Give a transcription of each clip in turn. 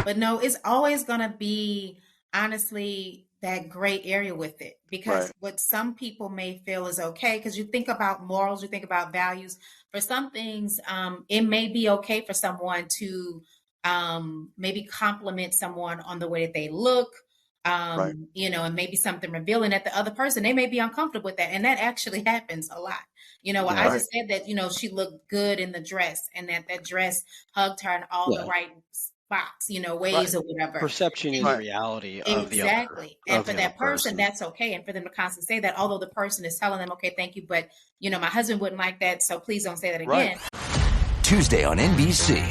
But no, it's always going to be, honestly, that gray area with it, because Right. what some people may feel is okay, because you think about morals, you think about values. For some things, it may be okay for someone to maybe compliment someone on the way that they look, Right. and maybe something revealing that the other person, they may be uncomfortable with that. And that actually happens a lot. I Yeah. just said that, she looked good in the dress, and that dress hugged her in all the right spots, ways or whatever. Perception is Right. reality of the other. Exactly. And of for the that other person, that's okay. And for them to constantly say that, although the person is telling them, okay, thank you, but my husband wouldn't like that, so please don't say that again. Right. Tuesday on NBC,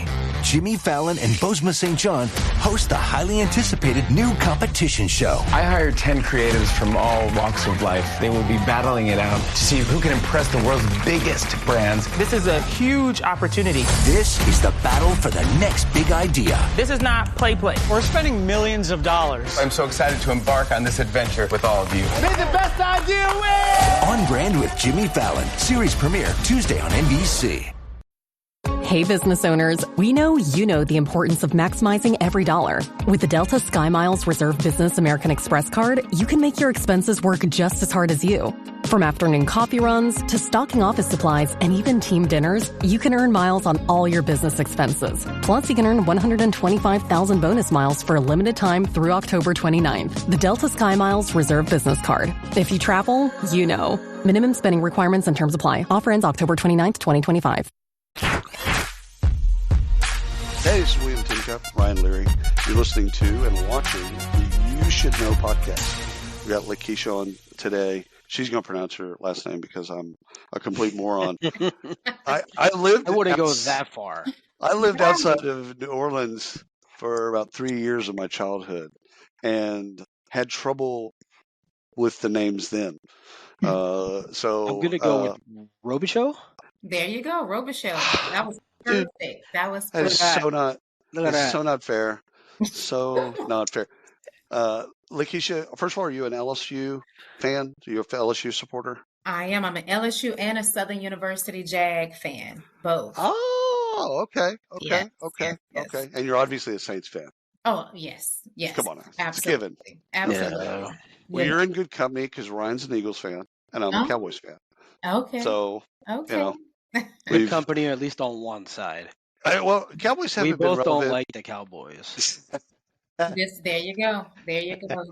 Jimmy Fallon and Bozoma St. John host the highly anticipated new competition show. I hired 10 creatives from all walks of life. They will be battling it out to see who can impress the world's biggest brands. This is a huge opportunity. This is the battle for the next big idea. This is not play. We're spending millions of dollars. I'm so excited to embark on this adventure with all of you. May the best idea win! On Brand with Jimmy Fallon. Series premiere Tuesday on NBC. Hey, business owners, we know you know the importance of maximizing every dollar. With the Delta SkyMiles Reserve Business American Express card, you can make your expenses work just as hard as you. From afternoon coffee runs to stocking office supplies and even team dinners, you can earn miles on all your business expenses. Plus, you can earn 125,000 bonus miles for a limited time through October 29th. The Delta SkyMiles Reserve Business Card. If you travel, you know. Minimum spending requirements and terms apply. Offer ends October 29th, 2025. Hey, this is William Tincup, Ryan Leary. You're listening to and watching the You Should Know podcast. We got Lakeisha on today. She's going to pronounce her last name because I'm a complete moron. I wouldn't go that far. I lived outside of New Orleans for about 3 years of my childhood and had trouble with the names then. So I'm going to go with Robichaux. There you go, Robichaux. That was perfect. Dude, that was that is perfect. so not. Look at that. So not fair. So not fair. Lakeisha, first of all, are you an LSU fan? Are you a LSU supporter? I am. I'm an LSU and a Southern University Jag fan, both. Oh, okay. Yes, Okay. yes. And you're obviously a Saints fan. Oh, yes. Come on now. Absolutely. It's given. Absolutely. Yeah. Well, you're in good company because Ryan's an Eagles fan and I'm a Cowboys fan. Okay. So, okay. Good company, at least on one side. Cowboys haven't We been both relevant. don't like the Cowboys. There you go. There you go.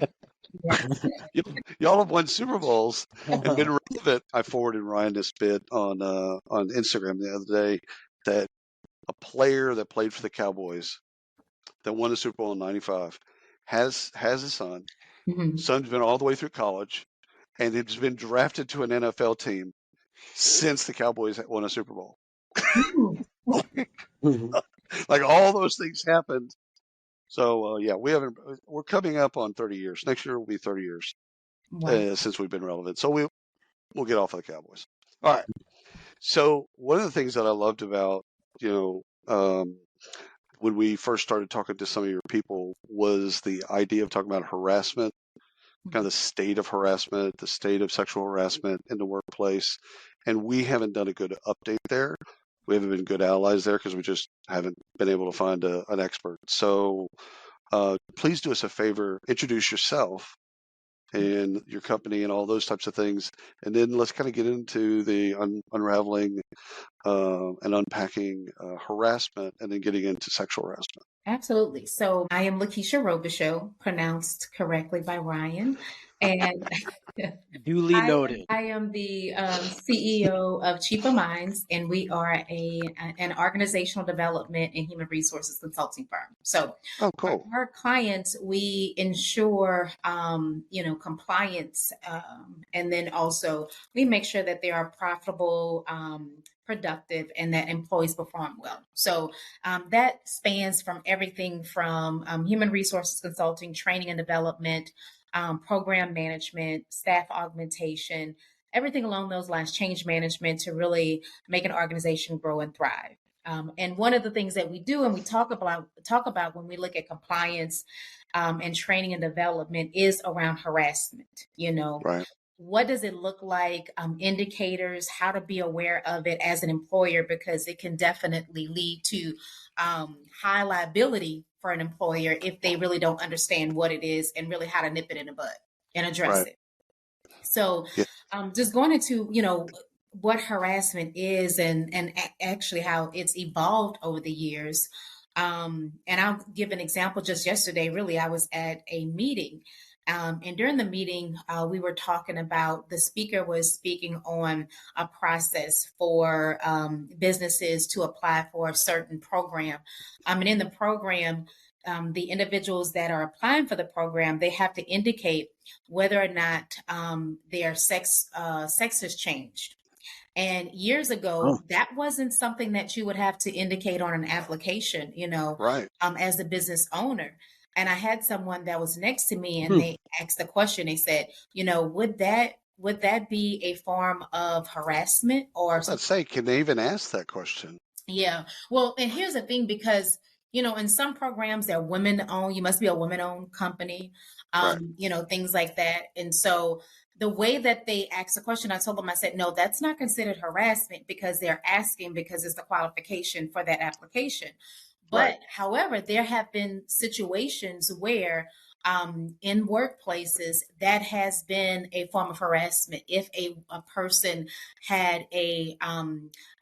Y'all have won Super Bowls and been relevant. I forwarded Ryan this bit on Instagram the other day that a player that played for the Cowboys that won the Super Bowl in '95 has a son. Mm-hmm. Son's been all the way through college and has been drafted to an NFL team since the Cowboys won a Super Bowl. Like all those things happened. So we're coming up on 30 years. Next year will be 30 years since we've been relevant. So we'll get off of the Cowboys. All right. So one of the things that I loved about, when we first started talking to some of your people was the idea of talking about harassment, kind of the state of harassment, the state of sexual harassment in the workplace. And we haven't done a good update there. We haven't been good allies there because we just haven't been able to find an expert. So please do us a favor, introduce yourself and your company and all those types of things. And then let's kind of get into the unraveling and unpacking harassment and then getting into sexual harassment. Absolutely. So I am Lakeisha Robichaux, pronounced correctly by Ryan. And duly noted. I am the CEO of Cheaper Minds, and we are an organizational development and human resources consulting firm. So cool. For our clients, we ensure, compliance, and then also we make sure that they are profitable, productive, and that employees perform well. So that spans from everything from human resources consulting, training and development, program management, staff augmentation, everything along those lines, change management to really make an organization grow and thrive. And one of the things that we do and we talk about when we look at compliance and training and development is around harassment. Right. What does it look like? Indicators, how to be aware of it as an employer, because it can definitely lead to high liability for an employer if they really don't understand what it is and really how to nip it in the bud and address it. So just going into, what harassment is and actually how it's evolved over the years. And I'll give an example. Just yesterday, really, I was at a meeting. And during the meeting, we were talking about, the speaker was speaking on a process for businesses to apply for a certain program. And in the program, the individuals that are applying for the program, they have to indicate whether or not their sex has changed. And years ago, that wasn't something that you would have to indicate on an application, as a business owner. And I had someone that was next to me, and they asked the question. They said, would that be a form of harassment? Or Let's say, can they even ask that question? Yeah. Well, and here's the thing, because in some programs they're women-owned. You must be a women-owned company, things like that. And so the way that they asked the question, I told them, I said, no, that's not considered harassment, because they're asking because it's the qualification for that application. But however, there have been situations where in workplaces that has been a form of harassment. If a person had a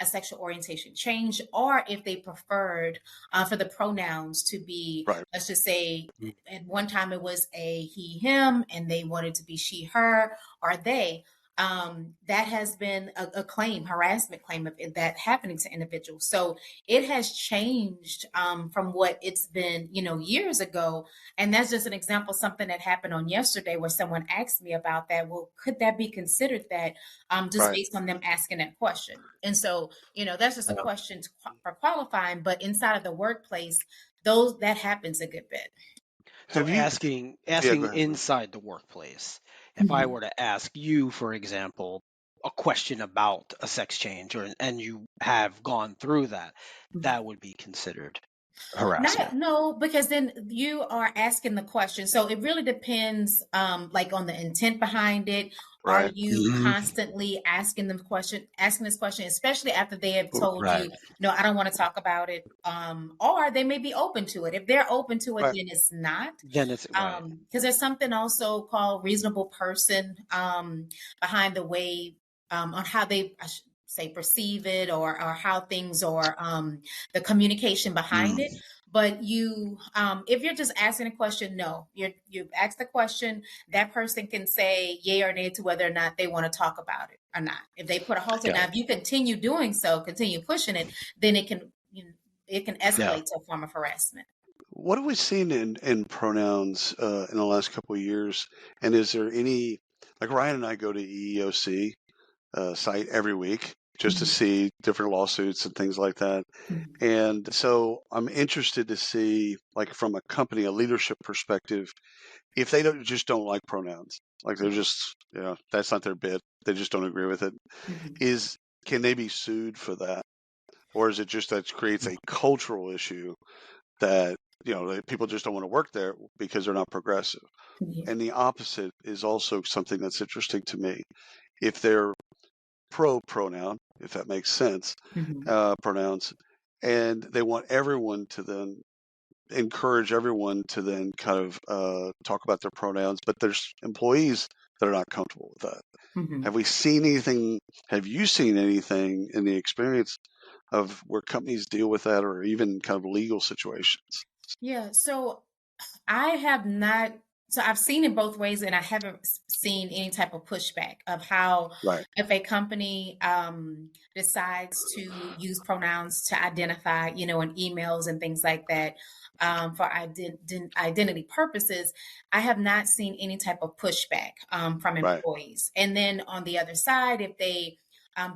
sexual orientation change, or if they preferred for the pronouns to be, let's just say, at one time it was a he, him, and they wanted to be she, her, or they. That has been a claim, harassment claim of that happening to individuals. So it has changed from what it's been, years ago. And that's just an example, something that happened on yesterday where someone asked me about that. Well, could that be considered that just based on them asking that question? And so, that's just a question for qualifying, but inside of the workplace, that happens a good bit. So asking inside the workplace, if I were to ask you, for example, a question about a sex change, and you have gone through that, that would be considered harassment. No, because then you are asking the question. So it really depends, like on the intent behind it. Are you constantly asking this question, especially after they have told you, no, I don't want to talk about it. Or they may be open to it. If they're open to it, then it's not. Then it's because there's something also called reasonable person behind the way on how they perceive it, or how things, or the communication behind it. But if you're just asking a question, no, you've asked the question, that person can say yay or nay to whether or not they want to talk about it or not. If they put a halt on, now if you continue doing so, continue pushing it, then it can escalate to a form of harassment. What have we seen in pronouns in the last couple of years? And is there any, like Ryan and I go to EEOC site every week just to see different lawsuits and things like that. And so I'm interested to see, like from a company, a leadership perspective, if they don't like pronouns, like they're just, that's not their bit, they just don't agree with it, can they be sued for that? Or is it just that creates a cultural issue that, people just don't want to work there because they're not progressive? And the opposite is also something that's interesting to me. If they're pro-pronoun, if that makes sense, pronouns, and they want everyone to then encourage everyone to then kind of talk about their pronouns, but there's employees that are not comfortable with that. Have we seen anything? Have you seen anything in the experience of where companies deal with that, or even kind of legal situations? Yeah, so I have not. So I've seen it both ways, and I haven't seen any type of pushback of how, if a company decides to use pronouns to identify, in emails and things like that, for identity purposes, I have not seen any type of pushback from employees. And then on the other side, if they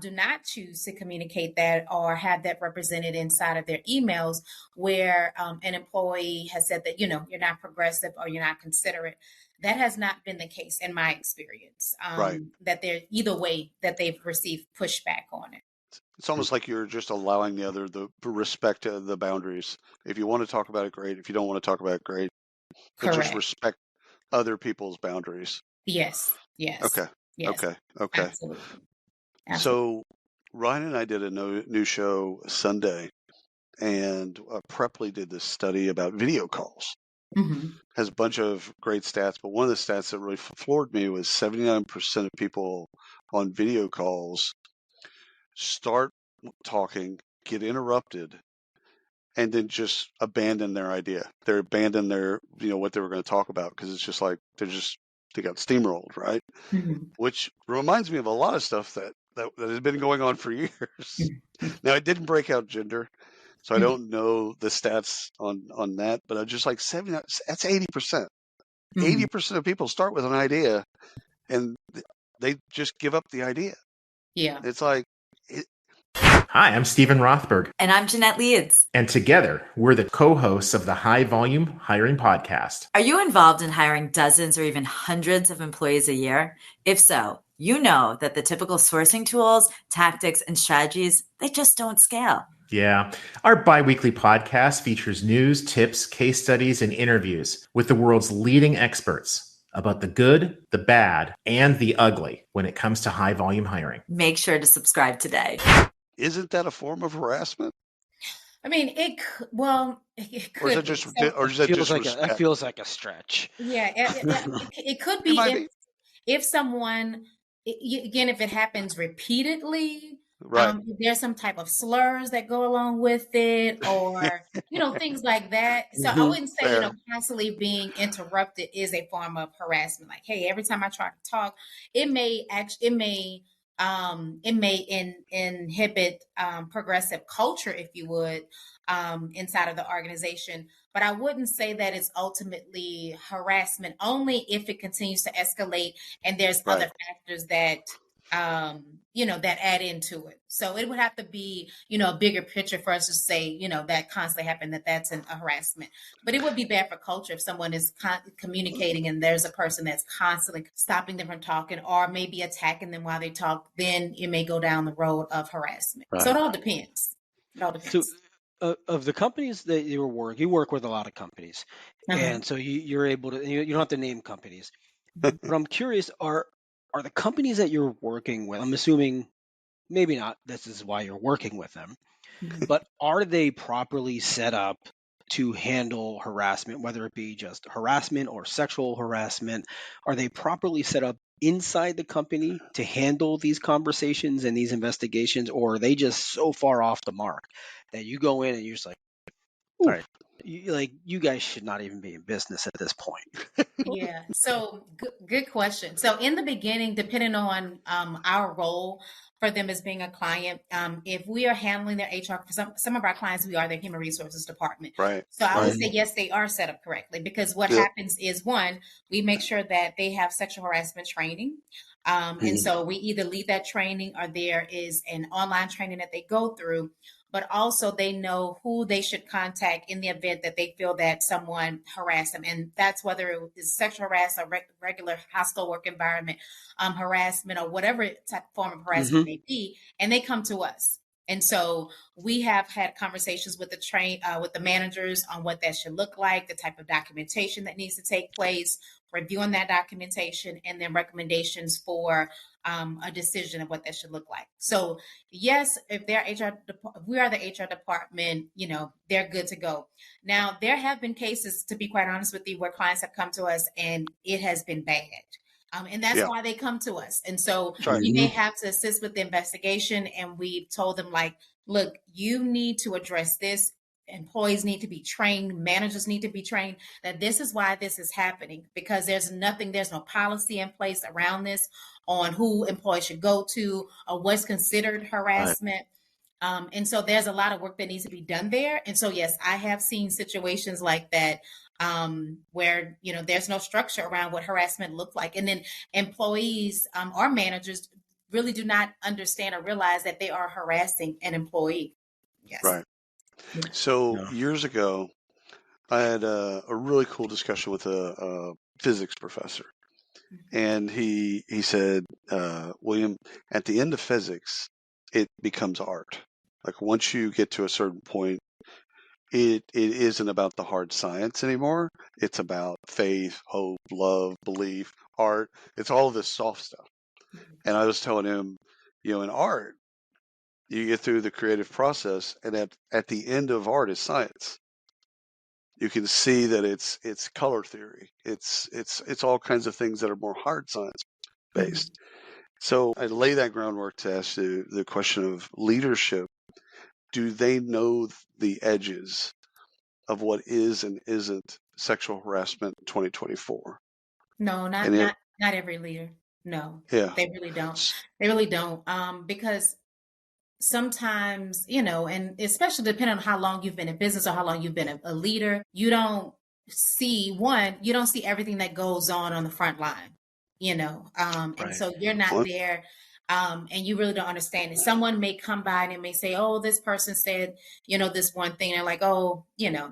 do not choose to communicate that or have that represented inside of their emails, where an employee has said that, you're not progressive or you're not considerate. That has not been the case in my experience, that they're either way that they've received pushback on it. It's almost like you're just allowing the respect the boundaries. If you want to talk about it, great. If you don't want to talk about it, great. But just respect other people's boundaries. Yes. Okay. Yes. Okay. Absolutely. So Ryan and I did a new show Sunday, and Prepley did this study about video calls. Mm-hmm. Has a bunch of great stats, but one of the stats that really floored me was 79% of people on video calls start talking, get interrupted, and then just abandon their idea. They abandon their, what they were going to talk about, because it's just like they got steamrolled, right? Mm-hmm. Which reminds me of a lot of stuff that has been going on for years. Now, it didn't break out gender, so I don't know the stats on that, but I'm just like 70. That's 80%. 80% of people start with an idea, and they just give up the idea. Yeah. It's like. Hi, I'm Stephen Rothberg. And I'm Jeanette Leeds. And together, we're the co-hosts of the High Volume Hiring Podcast. Are you involved in hiring dozens or even hundreds of employees a year? If so, you know that the typical sourcing tools, tactics, and strategies, they just don't scale. Yeah. Our bi-weekly podcast features news, tips, case studies, and interviews with the world's leading experts about the good, the bad, and the ugly when it comes to high volume hiring. Make sure to subscribe today. Isn't that a form of harassment? I mean, it could. Or is it just, that feels like a stretch. Yeah, it could be if someone, again, if it happens repeatedly, right? If there's some type of slurs that go along with it, or things like that. So I wouldn't say constantly being interrupted is a form of harassment. Like, hey, every time I try to talk, it may inhibit progressive culture, if you would, inside of the organization. But I wouldn't say that it's ultimately harassment, only if it continues to escalate and there's other factors that that add into it. So it would have to be, a bigger picture for us to say, that constantly happen, that's a harassment. But it would be bad for culture if someone is communicating and there's a person that's constantly stopping them from talking or maybe attacking them while they talk, then it may go down the road of harassment. Right. So it all depends. So of the companies that you work with a lot of companies. And so you're able to, you don't have to name companies, but I'm curious, are the companies that you're working with, I'm assuming maybe not, this is why you're working with them, but are they properly set up to handle harassment, whether it be just harassment or sexual harassment? Are they properly set up inside the company to handle these conversations and these investigations, or are they just so far off the mark that you go in and you're just like, all right, you guys should not even be in business at this point? Yeah. So good question. So in the beginning, depending on our role for them as being a client, if we are handling their HR, for some of our clients, we are their human resources department. Right. So I would say, yes, they are set up correctly, because what happens is, one, we make sure that they have sexual harassment training. And so we either lead that training or there is an online training that they go through, but also they know who they should contact in the event that they feel that someone harassed them. And that's whether it is sexual harassment or regular hostile work environment harassment, or whatever type of form of harassment may be, and they come to us. And so we have had conversations with the managers on what that should look like, the type of documentation that needs to take place, reviewing that documentation, and then recommendations for a decision of what that should look like. So yes, if we are the HR department, they're good to go. Now, there have been cases, to be quite honest with you, where clients have come to us and it has been bad. And that's why they come to us. And so we may have to assist with the investigation. And we've told them, like, look, you need to address this. Employees need to be trained. Managers need to be trained that this is why this is happening, because there's no policy in place around this on who employees should go to or what's considered harassment. Right. And so there's a lot of work that needs to be done there. And so, yes, I have seen situations like that where, there's no structure around what harassment looked like. And then employees or managers really do not understand or realize that they are harassing an employee. Yes. Right. So years ago, I had a really cool discussion with a physics professor. And he said, William, at the end of physics, it becomes art. Like, once you get to a certain point, it isn't about the hard science anymore. It's about faith, hope, love, belief, art. It's all of this soft stuff. And I was telling him, in art, You get through the creative process, and at the end of art is science. You can see that it's color theory. It's all kinds of things that are more hard science based. So I lay that groundwork to ask you the question of leadership. Do they know the edges of what is and isn't sexual harassment in 2024? No, not every leader. No, Yeah, they really don't. They really don't. Because sometimes, and especially depending on how long you've been in business or how long you've been a leader, you don't see everything that goes on the front line, and so you're not there. And you really don't understand it. Someone may come by and it may say, oh, this person said, this one thing. And they're like, oh,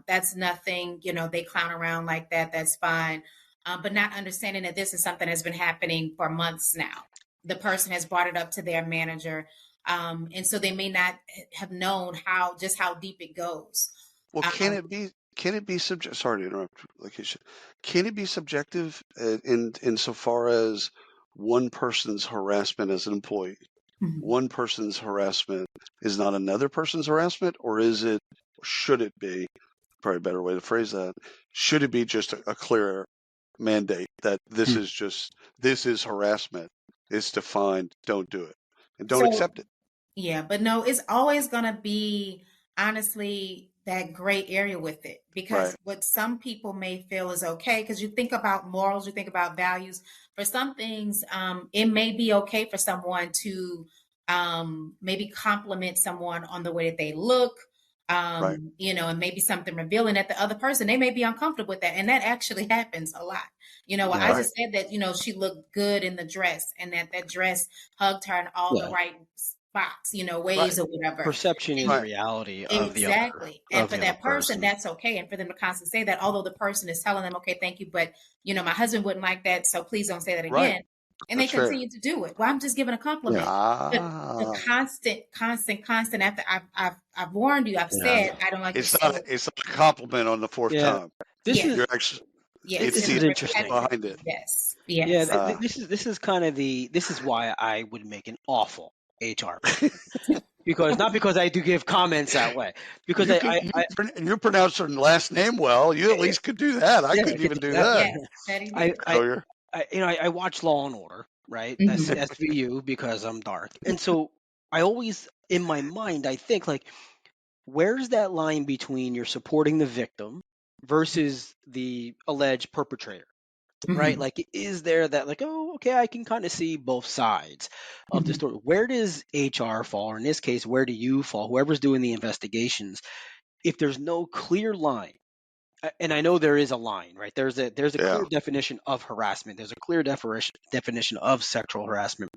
that's nothing. They clown around like that. That's fine. But not understanding that this is something that's been happening for months now. The person has brought it up to their manager. And so they may not have known how deep it goes. Well, can it be subjective? Sorry to interrupt, Lakeisha. Can it be subjective insofar as one person's harassment as an employee, one person's harassment is not another person's harassment, or should it be, probably a better way to phrase that, should it be just a clear mandate that this is harassment, it's defined, don't do it, and don't accept it? Yeah, but no, it's always going to be, honestly, that gray area with it, because what some people may feel is okay, because you think about morals, you think about values. For some things, it may be okay for someone to maybe compliment someone on the way that they look, and maybe something revealing that the other person, they may be uncomfortable with that. And that actually happens a lot. I just said that, she looked good in the dress, and that dress hugged her in all the right spots, ways or whatever. Perception is reality of the other. Exactly. And for that person, that's okay. And for them to constantly say that, although the person is telling them, okay, thank you, but, my husband wouldn't like that, so please don't say that again. And they continue to do it. Well, I'm just giving a compliment. The constant. After I've warned you, I've said I don't like it's not a compliment on the fourth time. This is interesting behind it. Yes. Yeah. This is why I would make an awful HR because I do give comments that way, because you pronounce her last name well. You at least could do that. I couldn't even do that. I watch Law and Order, right? That's SVU, because I'm dark, and so I always, in my mind, I think, like, where's that line between you're supporting the victim versus the alleged perpetrator? Right? Like, is there that, like, oh, okay, I can kind of see both sides of the story. Where does HR fall? Or in this case, where do you fall? Whoever's doing the investigations, if there's no clear line, and I know there is a line, right? There's a clear definition of harassment. There's a clear definition of sexual harassment.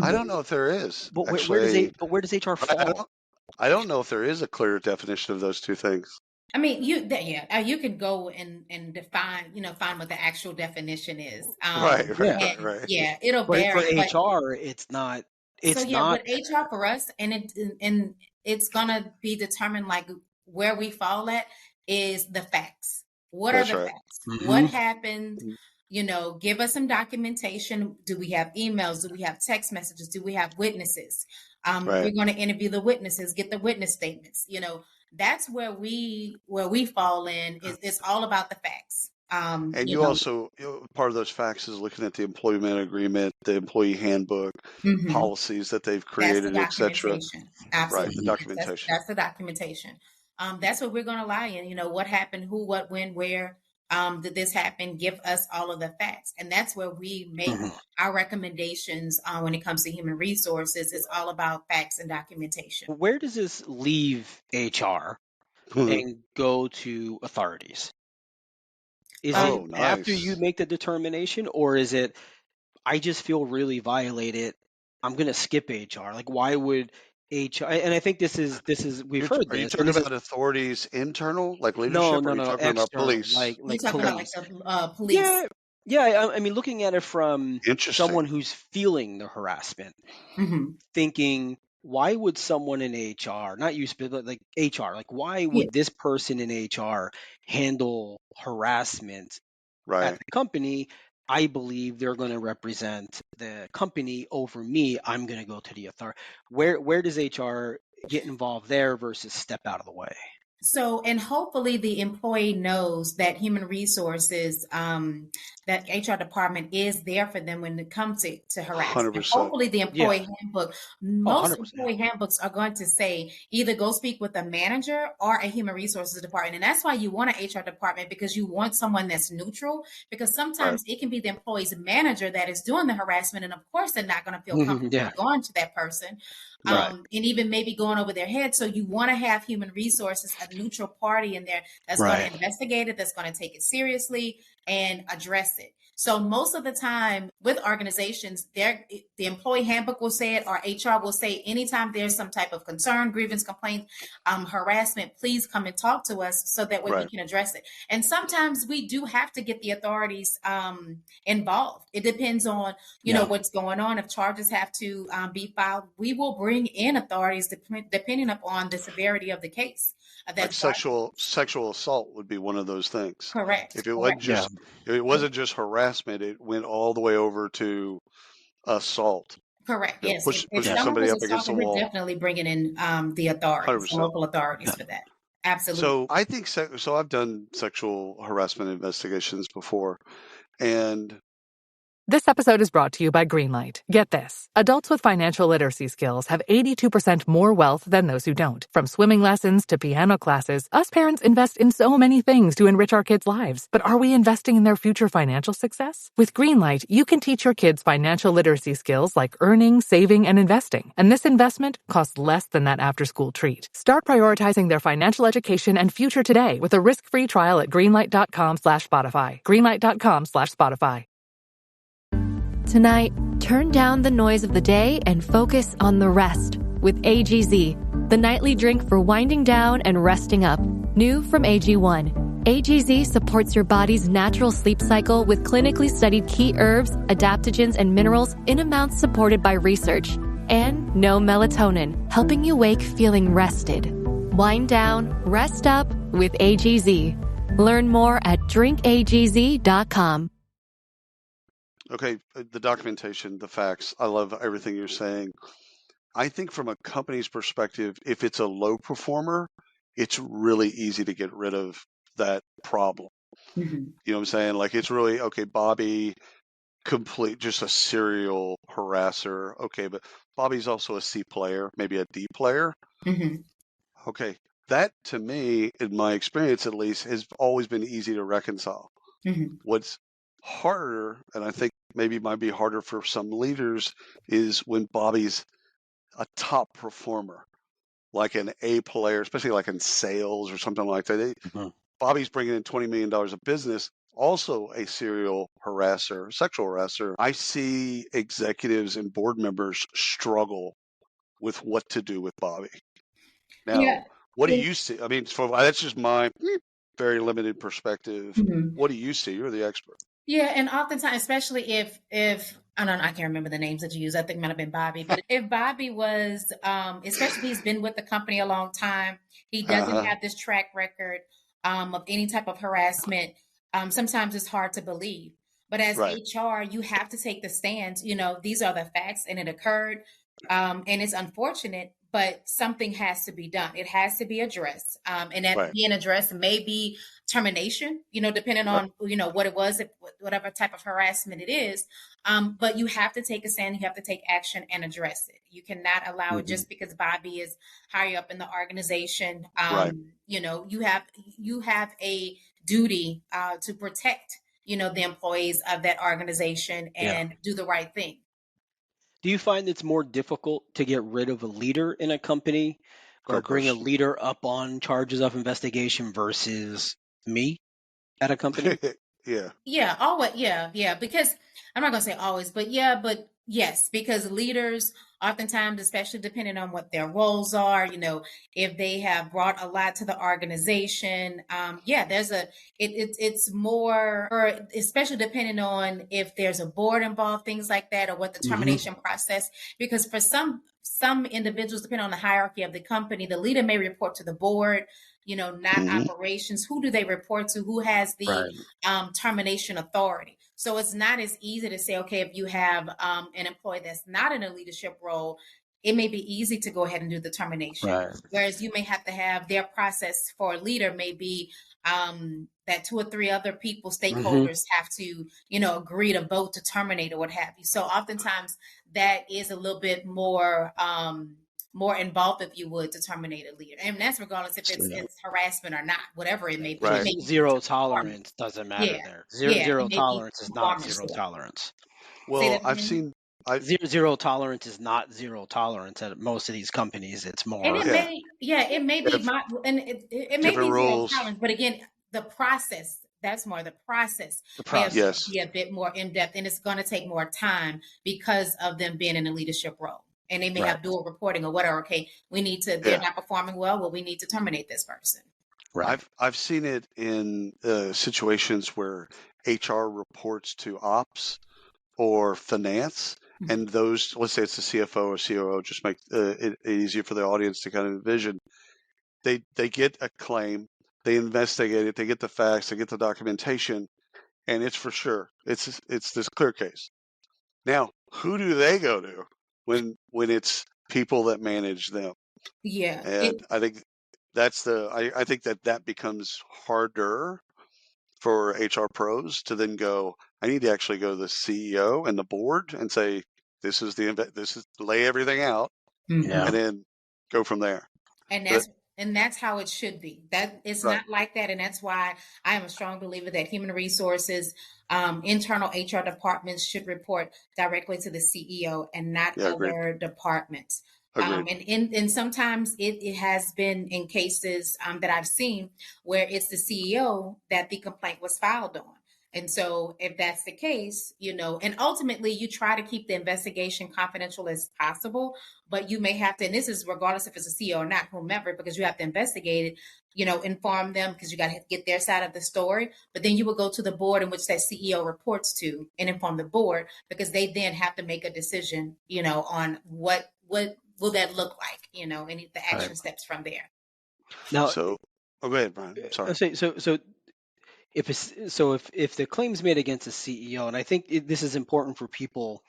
I don't know if there is. But where does HR fall? I don't know if there is a clear definition of those two things. I mean, you could go and define, find what the actual definition is. Right. Yeah, it'll vary. For HR, it's not. It's not. With HR for us, and it's gonna be determined, like, where we fall at is the facts. What are the facts? What happened? Give us some documentation. Do we have emails? Do we have text messages? Do we have witnesses? We're going to interview the witnesses, get the witness statements. That's where we fall in. It's all about the facts. And you also, part of those facts is looking at the employment agreement, the employee handbook, policies that they've created, etc. Absolutely. Right, the documentation. That's the documentation. That's what we're going to lie in. What happened, who, what, when, where. Did this happen? Give us all of the facts. And that's where we make our recommendations when it comes to human resources. It's all about facts and documentation. Where does this leave HR and go to authorities? Is it after you make the determination, or is it, I just feel really violated, I'm going to skip HR? Like, why would HR, and I think this is we've heard this. Are you talking about authorities internal, like leadership? No, or are you talking external, about police? Like police. Police. Yeah. I mean, looking at it from someone who's feeling the harassment, thinking, why would someone in HR, not you, but like HR, like, why would this person in HR handle harassment at the company? I believe they're going to represent the company over me, I'm going to go to the authority. Where does HR get involved there versus step out of the way? So, and hopefully the employee knows that human resources, that HR department is there for them when it comes to harassment. 100%. Hopefully the employee handbook, most 100%. employee handbooks are going to say either go speak with a manager or a human resources department. And that's why you want an HR department, because you want someone that's neutral, because sometimes it can be the employee's manager that is doing the harassment. And of course, they're not going to feel comfortable going to that person. And even maybe going over their head. So you want to have human resources, a neutral party in there that's going to investigate it, that's going to take it seriously and address it. So most of the time with organizations, the employee handbook will say it, or HR will say, anytime there's some type of concern, grievance, complaint, harassment, please come and talk to us so that way we can address it. And sometimes we do have to get the authorities involved. It depends on, you know, what's going on. If charges have to be filed, we will bring in authorities depending upon the severity of the case. Like sexual assault would be one of those things. Correct. If it wasn't just harassment, it went all the way over to assault. Correct. You know, Yes. pushing somebody up against the wall. We're definitely bringing in the authorities, 100%. local authorities for that. Absolutely. So I think so. I've done sexual harassment investigations before, and This episode is brought to you by Greenlight. Get this. Adults with financial literacy skills have 82% more wealth than those who don't. From swimming lessons to piano classes, us parents invest in so many things to enrich our kids' lives. But are we investing in their future financial success? With Greenlight, you can teach your kids financial literacy skills like earning, saving, and investing. And this investment costs less than that after-school treat. Start prioritizing their financial education and future today with a risk-free trial at greenlight.com/Spotify. Greenlight.com/Spotify. Tonight, turn down the noise of the day and focus on the rest with AGZ, the nightly drink for winding down and resting up. New from AG1. AGZ supports your body's natural sleep cycle with clinically studied key herbs, adaptogens, and minerals in amounts supported by research. And no melatonin, helping you wake feeling rested. Wind down, rest up with AGZ. Learn more at drinkagz.com. Okay, the documentation, the facts, I love everything you're saying. I think from a company's perspective, if it's a low performer, it's really easy to get rid of that problem. Mm-hmm. You know what I'm saying? Like, it's really, okay, Bobby, just a serial harasser. Okay, but Bobby's also a C player, maybe a D player. Mm-hmm. Okay, that to me, in my experience at least, has always been easy to reconcile. Mm-hmm. What's harder, and I think maybe might be harder for some leaders, is when Bobby's a top performer, like an A player, especially like in sales or something like that. Bobby's bringing in $20 million of business, also a serial harasser, sexual harasser. I see executives and board members struggle with what to do with Bobby. Now, what do you see? I mean, that's just my very limited perspective. Mm-hmm. What do you see? You're the expert. Yeah, and oftentimes, especially if I don't know, I can't remember the names that you use. I think it might have been Bobby. But if Bobby was, especially if he's been with the company a long time, he doesn't have this track record of any type of harassment. Sometimes it's hard to believe. But as HR, you have to take the stance. You know, these are the facts, and it occurred, and it's unfortunate. But something has to be done. It has to be addressed. And that being addressed may be termination, you know, depending on, you know, what it was, whatever type of harassment it is. But you have to take a stand. You have to take action and address it. You cannot allow it just because Bobby is higher up in the organization. You know, you have a duty to protect, you know, the employees of that organization and do the right thing. Do you find it's more difficult to get rid of a leader in a company or bring a leader up on charges of investigation versus me at a company? Yeah, always. Yeah. Because I'm not going to say always, but yes, because leaders oftentimes, especially depending on what their roles are, you know, if they have brought a lot to the organization, it's more, or especially depending on if there's a board involved, things like that, or what the termination process, because for some individuals, depending on the hierarchy of the company, the leader may report to the board, not operations. Who do they report to? Who has the termination authority? So it's not as easy to say, okay, if you have an employee that's not in a leadership role, it may be easy to go ahead and do the termination. Whereas you may have to have their process for a leader may be that 2 or 3 other people, stakeholders have to, agree to vote to terminate or what have you. So oftentimes that is a little bit more involved, if you would, to terminate a leader. And that's regardless if it's harassment or not, whatever it may be. Right. It may zero tolerance doesn't matter there. Zero tolerance is not zero tolerance. Well, I've seen zero tolerance is not zero tolerance at most of these companies. It's more. And it may be it may be zero tolerance, but again, the process. That's more the process. The process be a bit more in depth, and it's going to take more time because of them being in a leadership role. And they may have dual reporting or whatever. Okay, we need to. They're not performing well. Well, we need to terminate this person. Right. I've seen it in situations where HR reports to ops or finance, and those, let's say it's the CFO or COO, just make it easier for the audience to kind of envision. They get a claim, they investigate it, they get the facts, they get the documentation, and it's for sure. It's this clear case. Now, who do they go to when it's people that manage them? Yeah. And I think that's I think that becomes harder for HR pros to then go, I need to actually go to the CEO and the board and say, this is lay everything out, and then go from there. And that's how it should be. That it's not like that. And that's why I am a strong believer that human resources, internal HR departments should report directly to the CEO and not other departments. And sometimes it has been in cases that I've seen where it's the CEO that the complaint was filed on. And so if that's the case, and ultimately you try to keep the investigation confidential as possible, but you may have to, and this is regardless if it's a CEO or not, whomever, because you have to investigate it, inform them because you got to get their side of the story. But then you will go to the board in which that CEO reports to and inform the board, because they then have to make a decision, on what will that look like, and the action steps from there. Now, go ahead, Brian. I'm sorry. So if the claim's made against a CEO, and I think this is important for people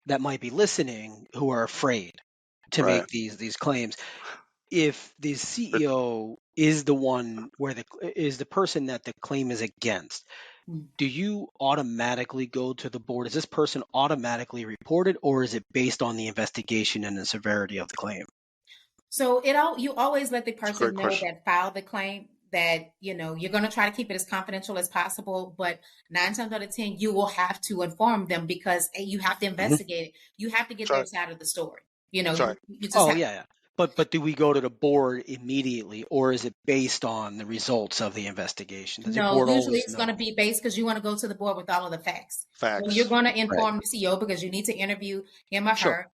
that might be listening who are afraid to make these claims. If the CEO is the one is the person that the claim is against, do you automatically go to the board? Is this person automatically reported, or is it based on the investigation and the severity of the claim? So you always let the person know that filed the claim that, you're going to try to keep it as confidential as possible, but 9 times out of 10, you will have to inform them because you have to investigate it. You have to get their side of the story. You just But do we go to the board immediately, or is it based on the results of the investigation? Usually it's going to be based because you want to go to the board with all of the facts. So you're going to inform the CEO because you need to interview him or her,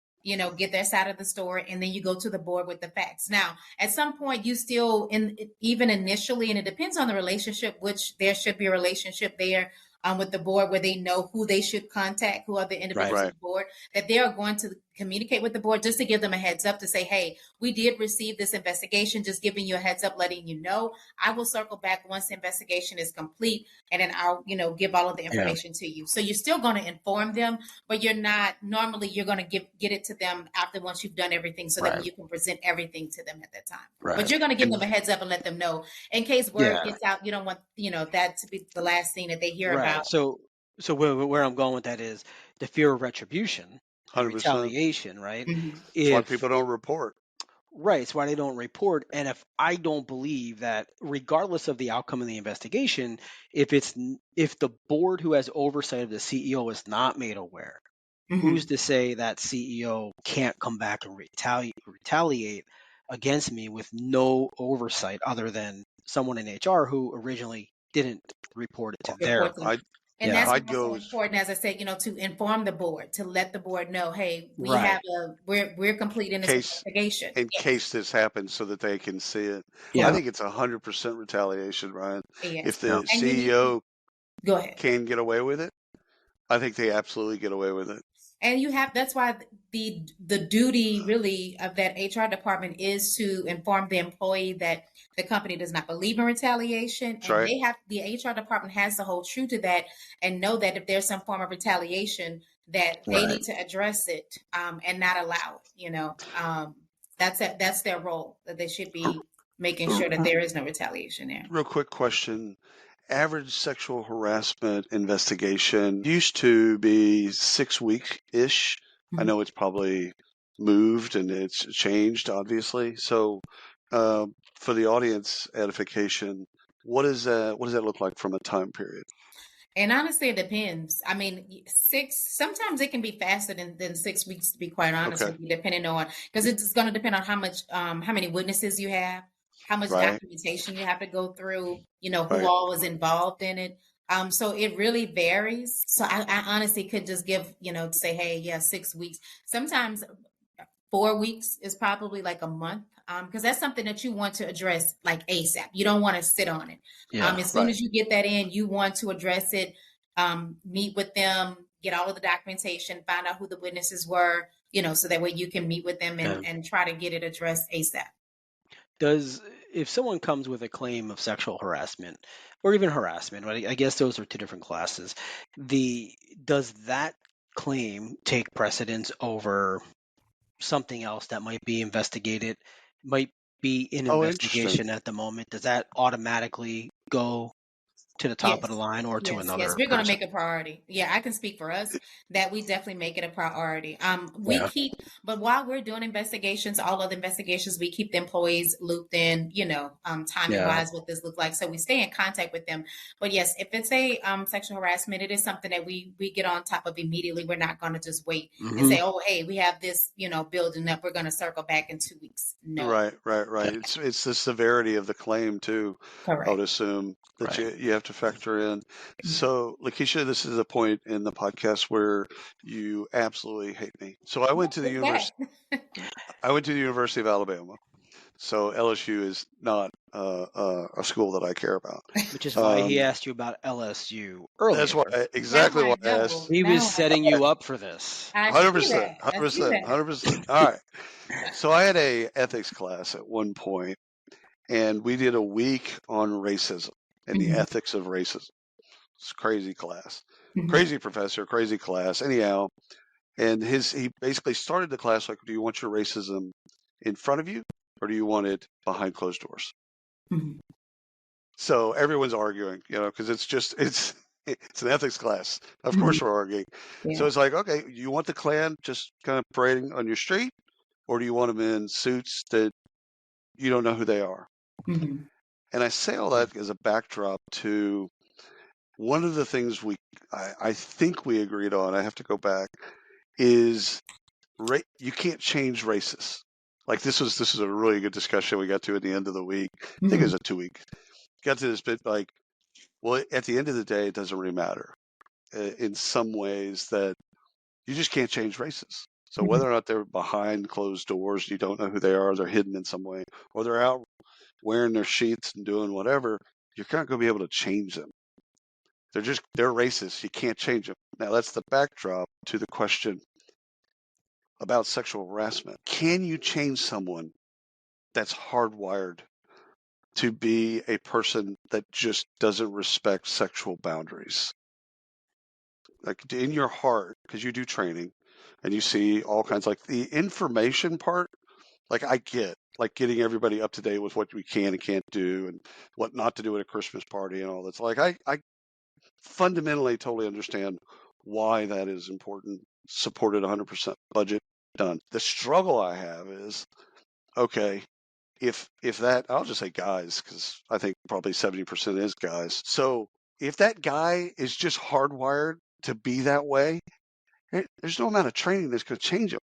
get their side of the story, and then you go to the board with the facts. Now, at some point, you still, even initially, and it depends on the relationship, which there should be a relationship there with the board where they know who they should contact, who are the individuals on the board, that they are going to communicate with the board just to give them a heads up to say, hey, we did receive this investigation, just giving you a heads up, letting you know. I will circle back once the investigation is complete, and then I'll, give all of the information to you. So you're still going to inform them, but you're going to get it to them after once you've done everything, so that you can present everything to them at that time. But you're going to give them a heads up and let them know in case word gets out. You don't want, that to be the last thing that they hear about. So where I'm going with that is the fear of retribution. 100%. Retaliation, right? That's why people don't report. Right. It's why they don't report. And if I don't believe that, regardless of the outcome of the investigation, if the board who has oversight of the CEO is not made aware, who's to say that CEO can't come back and retaliate against me with no oversight other than someone in HR who originally didn't report it to their. And that's also important, as I said, to inform the board, to let the board know, hey, we're completing this investigation. In case this happens, so that they can see it. I think it's 100% retaliation, Ryan. If the CEO go ahead. can get away with it, I think they absolutely get away with it. And that's why the duty really of that HR department is to inform the employee that the company does not believe in retaliation. That's and right. the HR department has to hold true to that and know that if there's some form of retaliation, that they need to address it and not allow it. That's their role, that they should be making sure that there is no retaliation there. Real quick question. Average sexual harassment investigation used to be 6 week-ish. I know it's probably moved and it's changed, obviously. So for the audience edification, what does that look like from a time period? And honestly, it depends. I mean, sometimes it can be faster than 6 weeks, to be quite honest with you, depending on, because it's going to depend on how many witnesses you have, how much documentation you have to go through, who all was involved in it. So it really varies. So I honestly could just give, say, hey, yeah, 6 weeks. Sometimes 4 weeks is probably like a month, because that's something that you want to address like ASAP. You don't want to sit on it. As soon as you get that in, you want to address it, meet with them, get all of the documentation, find out who the witnesses were, so that way you can meet with them and try to get it addressed ASAP. If someone comes with a claim of sexual harassment or even harassment, right, I guess those are two different classes. Does that claim take precedence over something else that might be investigated, might be in investigation at the moment? Does that automatically go to the top of the line or to another? Yes, we're going to make a priority. Yeah, I can speak for us that we definitely make it a priority. But while we're doing investigations, all other investigations, we keep the employees looped in, timing wise, what this looks like. So we stay in contact with them. But yes, if it's a sexual harassment, it is something that we get on top of immediately. We're not going to just wait and say, oh, hey, we have this, building up. We're going to circle back in 2 weeks. No. Right. It's the severity of the claim too. Correct. I would assume that you have to factor in. So, Lakeisha, this is a point in the podcast where you absolutely hate me. So I went to the University of Alabama. So LSU is not a school that I care about. Which is why he asked you about LSU earlier. That's why exactly what I asked. He was setting you up for this. 100%. All right. So I had a ethics class at one point, and we did a week on racism and the ethics of racism. It's a crazy class, crazy professor, crazy class. Anyhow, and he basically started the class like, do you want your racism in front of you or do you want it behind closed doors? So everyone's arguing, because it's an ethics class. Of course we're arguing. Yeah. So it's like, okay, you want the Klan just kind of parading on your street, or do you want them in suits that you don't know who they are? And I say all that as a backdrop to one of the things I think we agreed on, I have to go back, is you can't change races. Like this was a really good discussion we got to at the end of the week. I think it was a 2 week. Got to this bit like, well, at the end of the day, it doesn't really matter in some ways that you just can't change races. So whether or not they're behind closed doors, you don't know who they are, they're hidden in some way, or they're out wearing their sheets and doing whatever, you're not going to be able to change them. They're racist. You can't change them. Now, that's the backdrop to the question about sexual harassment. Can you change someone that's hardwired to be a person that just doesn't respect sexual boundaries? Like in your heart, because you do training and you see all kinds, like the information part, like I get, like getting everybody up to date with what we can and can't do and what not to do at a Christmas party and all that's like, I fundamentally totally understand why that is important, supported 100%, budget done. The struggle I have is, okay, if that, I'll just say guys, because I think probably 70% is guys. So if that guy is just hardwired to be that way, there's no amount of training that's going to change him.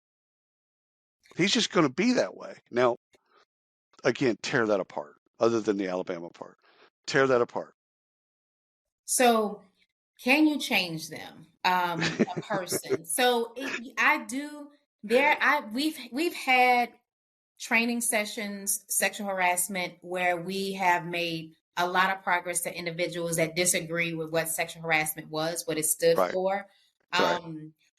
He's just going to be that way. Now, again, tear that apart, other than the Alabama part. Tear that apart. So can you change them, a person? So we've had training sessions, sexual harassment, where we have made a lot of progress to individuals that disagree with what sexual harassment was, what it stood for.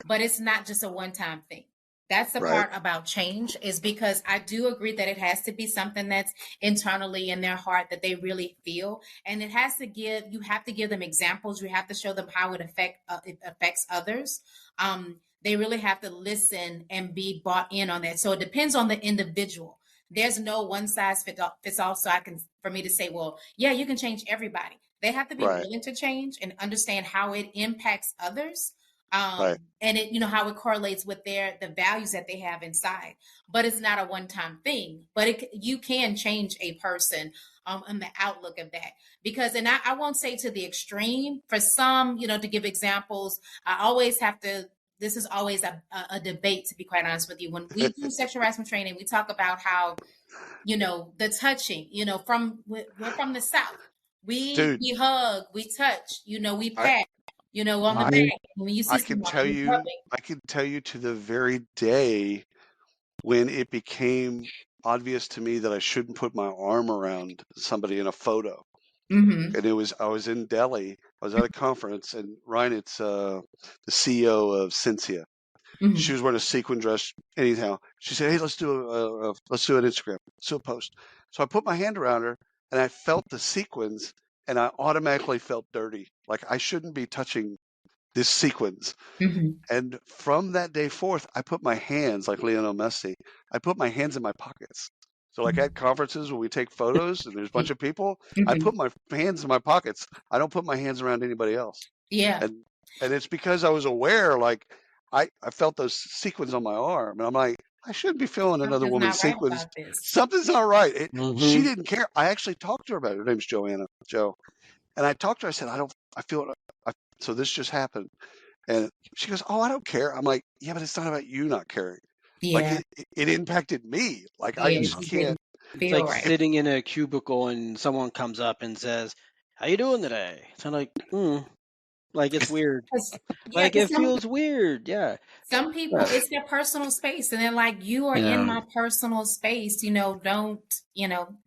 but it's not just a one-time thing. That's the part about change, is because I do agree that it has to be something that's internally in their heart that they really feel. And it has to you have to give them examples. You have to show them how it affects others. They really have to listen and be bought in on that. So it depends on the individual. There's no one size fits all. So for me to say, well, yeah, you can change everybody. They have to be willing to change and understand how it impacts others. And it, how it correlates with the values that they have inside. But it's not a one-time thing. But you can change a person and the outlook of that. Because, and I won't say to the extreme. For some, to give examples, I always have to. This is always a debate, to be quite honest with you. When we do sexual harassment training, we talk about how, the touching. We're from the South. We hug, we touch. We pat. On the back. When you see I can tell you to the very day when it became obvious to me that I shouldn't put my arm around somebody in a photo. Mm-hmm. And I was in Delhi. I was at a conference, and Ryan, it's the CEO of Cynthia. Mm-hmm. She was wearing a sequin dress. Anyhow, she said, "Hey, let's do an Instagram, let's do a post." So I put my hand around her, and I felt the sequins, and I automatically felt dirty. Like I shouldn't be touching this sequins. Mm-hmm. And from that day forth, I put my hands, like Lionel Messi, I put my hands in my pockets. So like at conferences when we take photos and there's a bunch of people, I put my hands in my pockets. I don't put my hands around anybody else. Yeah. And it's because I was aware, like I felt those sequins on my arm, and I'm like, I shouldn't be feeling another woman's sequins. Something's not right. She didn't care. I actually talked to her about it. Her name's Joe. And I talked to her. I said, I feel so this just happened. And she goes, "Oh, I don't care." I'm like, "Yeah, but it's not about you not caring." Yeah. Like it impacted me. Like I just can't. It's like sitting in a cubicle and someone comes up and says, "How you doing today?" So I'm like, like it's weird. Like it feels weird. Yeah. Some people, it's their personal space, and they're like, "You are in my personal space. Don't touch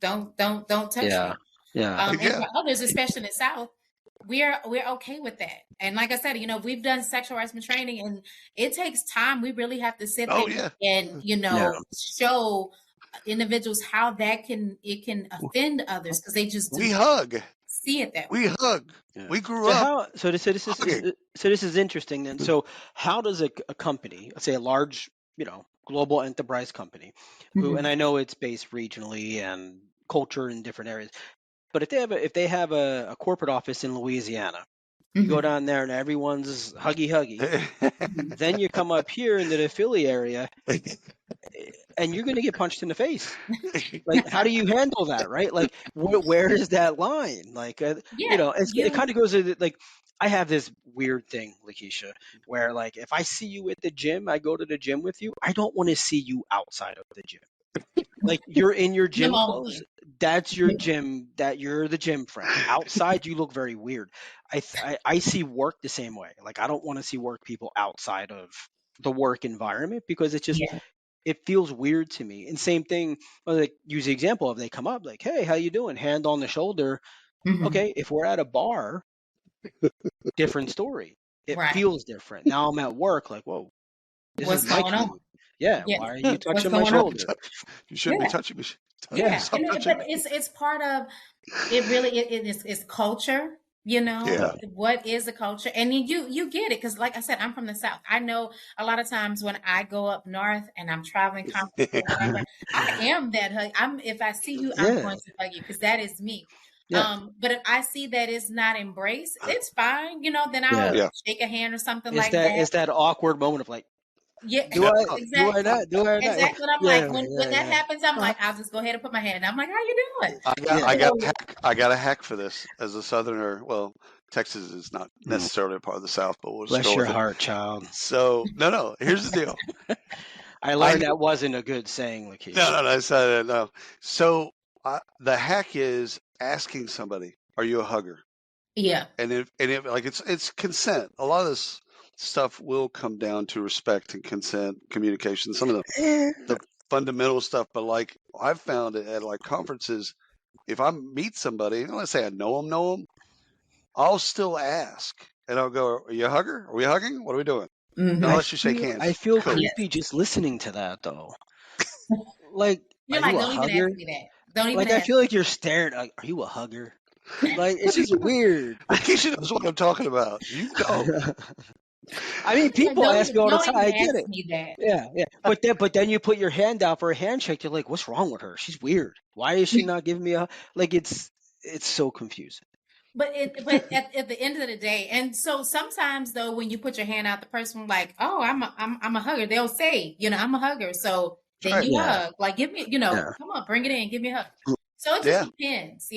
me." Yeah. And for others, especially in the South, we're okay with that. And like I said, we've done sexual harassment training, and it takes time. We really have to sit there and show individuals how it can offend others, because they just hug. See it that way. We hug. Yeah. We grew up. So this is interesting then. So how does a company, let's say a large, global enterprise company, who, and I know it's based regionally and culture in different areas, but if they have a corporate office in Louisiana, you go down there and everyone's huggy, then you come up here into the Philly area, and you're going to get punched in the face. Like, how do you handle that, right? Like, where is that line? Like, it kind of goes to like, I have this weird thing, Lakeisha, where like, if I see you at the gym, I go to the gym with you. I don't want to see you outside of the gym. Like, you're in your gym clothes. That's your gym. That you're the gym friend. Outside, you look very weird. I see work the same way. Like, I don't want to see work people outside of the work environment, because it's just it feels weird to me. And same thing, like use the example of they come up like, "Hey, how you doing?" Hand on the shoulder. Okay, if we're at a bar, different story. It feels different. Now I'm at work, like, whoa, what's going on? Yeah, why are you touching my shoulder? You shouldn't be touching me. But it's part of it. Really, it's culture. What is the culture? And you get it, because like I said, I'm from the South. I know a lot of times when I go up north and I'm traveling conferences, I am that hug. If I see you, I'm going to hug you, because that is me. Yeah. But if I see that it's not embraced, it's fine. Then I'll shake a hand or something like that. It's that awkward moment of like, exactly. Do I not? Exactly what I'm like. When that happens, I'm like, I'll just go ahead and put my hand in. I'm like, "How you doing?" I got a hack for this as a Southerner. Well, Texas is not necessarily a part of the South, but we'll bless your heart, child. So no. Here's the deal. I learned that wasn't a good saying, Lakeisha. No. So the hack is asking somebody, "Are you a hugger?" Yeah. And if like it's consent. A lot of this stuff will come down to respect and consent, communication, some of the fundamental stuff. But like I've found it at like conferences, if I meet somebody, let's say I know them, I'll still ask, and I'll go, "Are you a hugger? Are we hugging? What are we doing?" Unless you shake hands. I feel Cool. creepy just listening to that, though. Like, You're are like, you a don't even hugger? ask me that. Don't even Like, I ask feel like you're staring. Like, are you a hugger? Like, it's just weird. Lakeisha knows what I'm talking about. You know. I mean, people ask me all the time. I get ask it. me that. Yeah. But then you put your hand out for a handshake. You're like, what's wrong with her? She's weird. Why is she not giving me a like? It's so confusing. But at the end of the day, and so sometimes though, when you put your hand out, the person like, oh, I'm a hugger. They'll say, I'm a hugger. So then you hug, like, give me, come on, bring it in, give me a hug. So it just depends,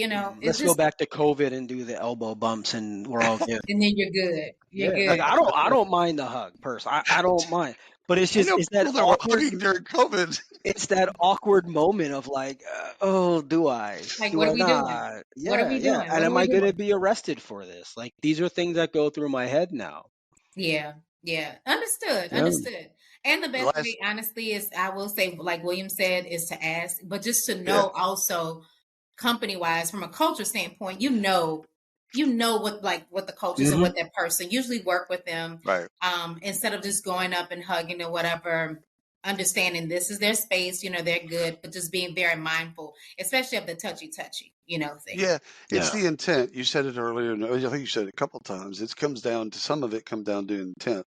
Let's go back to COVID and do the elbow bumps, and we're all good. And then you're good. You're good. Like I don't mind the hug, person. I don't mind, but it's just it's that awkward during COVID. It's that awkward moment of like, oh, do I? Like, do what I are we not? doing? Yeah, what are we doing? And am I going to be arrested for this? Like, these are things that go through my head now. Yeah. Understood. And the best way, honestly, is, I will say, like William said, is to ask, but just to know also, company-wise, from a culture standpoint, what the cultures and what that person, usually work with them. Right. Instead of just going up and hugging or whatever, understanding this is their space, they're good, but just being very mindful, especially of the touchy, thing. Yeah, it's the intent. You said it earlier, and I think you said it a couple of times. Some of it comes down to intent.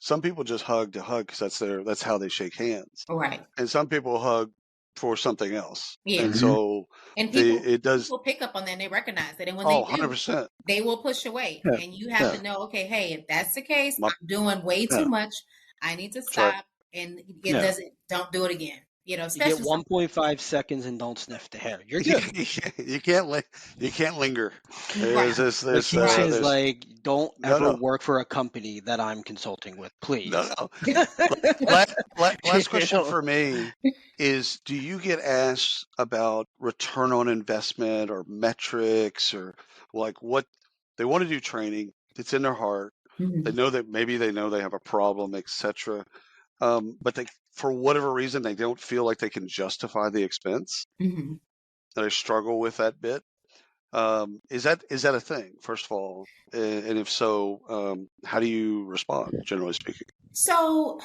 Some people just hug to hug because that's how they shake hands. Right. And some people hug for something else. Yeah. And so people pick up on that and they recognize it. And when they do, 100%. They will push away. Yeah. And you have to know, okay, hey, if that's the case, I'm doing way too much. I need to stop. Right. And don't do it again. Especially you get 1.5 seconds and don't sniff the hair. You're good. You can't linger. He says, like, don't ever work for a company that I'm consulting with, please. No. Last question for me is, do you get asked about return on investment or metrics, or like what they want to do training? It's in their heart. Mm-hmm. They know that maybe they have a problem, etc. But for whatever reason, they don't feel like they can justify the expense. Mm-hmm. They struggle with that bit. Is that a thing, first of all? And if so, how do you respond, generally speaking? So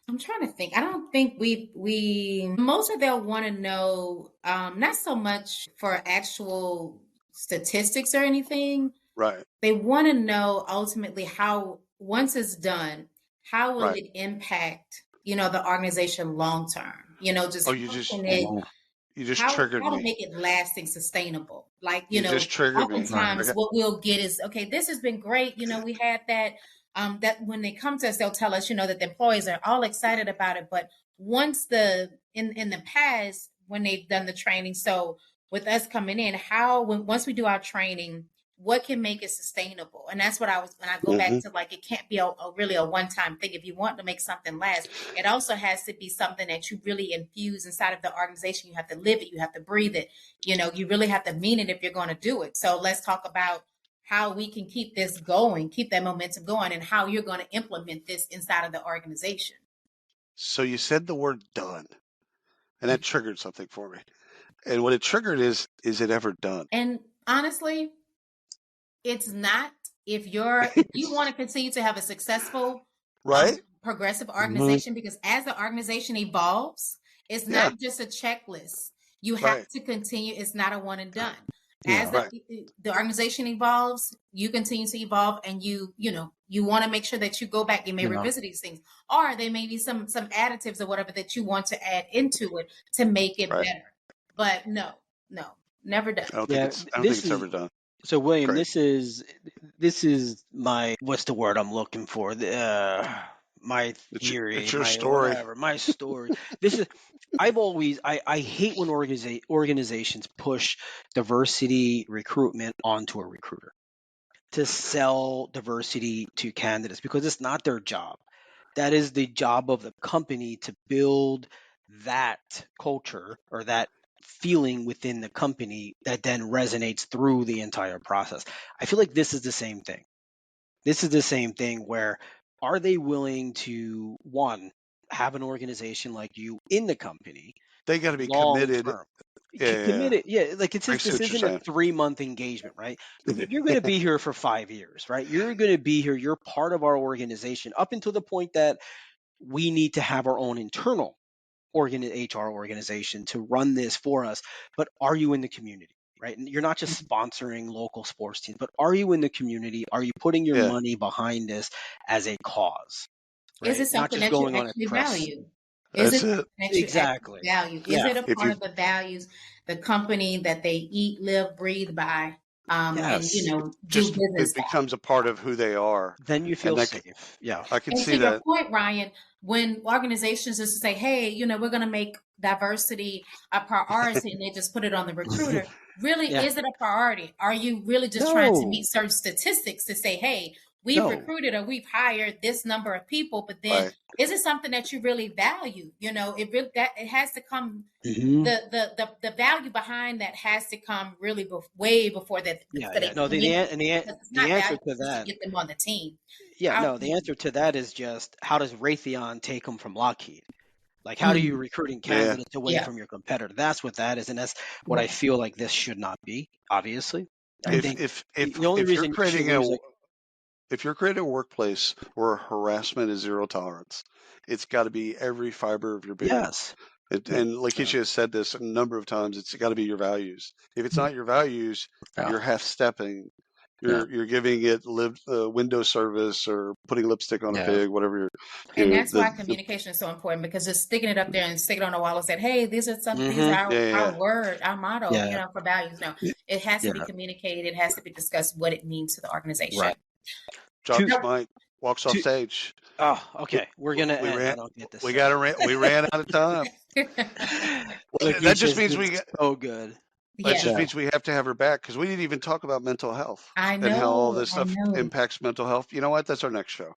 I'm trying to think. I don't think we most of they'll want to know, not so much for actual statistics or anything. Right. They want to know ultimately how, once it's done, how will it impact, the organization long term? You just triggered me. How to make it lasting, sustainable? Like, just triggered me. Oftentimes what we'll get is, okay, this has been great. We had that. That when they come to us, they'll tell us, that the employees are all excited about it. But once in the past, when they've done the training, so with us coming in, once we do our training, what can make it sustainable? And that's what when I go back to, like, it can't be really a one-time thing. If you want to make something last, it also has to be something that you really infuse inside of the organization. You have to live it. You have to breathe it. You really have to mean it if you're going to do it. So let's talk about how we can keep this going, keep that momentum going, and how you're going to implement this inside of the organization. So you said the word done, and that triggered something for me. And what it triggered is it ever done? And honestly, it's not. If you want to continue to have a successful, progressive organization, because as the organization evolves, it's not just a checklist. You have to continue. It's not a one and done. As the organization evolves, you continue to evolve, and you want to make sure that you go back. You may revisit these things, or there may be some additives or whatever that you want to add into it to make it better. But no, never done. I don't think it's ever done. So William, this is my, what's the word I'm looking for? My theory, it's your story. My story. This is, I hate when organizations push diversity recruitment onto a recruiter to sell diversity to candidates, because it's not their job. That is the job of the company, to build that culture or that feeling within the company that then resonates through the entire process. I feel like this is the same thing. This is the same thing where, are they willing to, one, have an organization like you in the company? They got to be committed. Committed, like this I see what you're isn't a saying. 3-month engagement, right? You're going to be here for 5 years, right? You're going to be here. You're part of our organization up until the point that we need to have our own internal HR organization to run this for us. But are you in the community, right? And you're not just sponsoring local sports teams, but are you in the community? Are you putting your money behind this as a cause? Right? Is it Not something just that you going on a actually press. value? Is it something that you Exactly. actually value? Is it a part of the values, the company that they eat, live, breathe by, and do business it becomes a part of who they are. Then you feel safe. Yeah. I can and see to that. your point, Ryan, when organizations just say, hey, we're going to make diversity a priority and they just put it on the recruiter, really, is it a priority? Are you really just trying to meet certain statistics to say, hey, we've recruited or we've hired this number of people, but then is it something that you really value? It has to come. The value behind that has to come really way before that. No, the answer to that, get them on the team. The answer to that is just, how does Raytheon take them from Lockheed? Like, how do you recruiting candidates away from your competitor? That's what that is, and that's what I feel like this should not be. Obviously, If you're creating a workplace where harassment is zero tolerance, it's got to be every fiber of your being. Yes. And Lakeisha has said this a number of times. It's got to be your values. If it's not your values, you're half stepping. You're giving it window service or putting lipstick on a pig, whatever. And that's why communication is so important, because just sticking it up there and sticking it on the wall and saying, "Hey, these are our word, our motto, for values." No, it has to be communicated. It has to be discussed what it means to the organization. Right. Drops Mike, walks off stage. Oh, okay. We're gonna end. We ran out of time. That just means we get so good. That just means we have to have her back, because we didn't even talk about mental health and how all this stuff impacts mental health. You know what? That's our next show.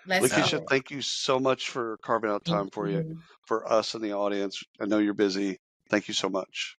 Lakeisha, thank you so much for carving out time for us and the audience. I know you're busy. Thank you so much.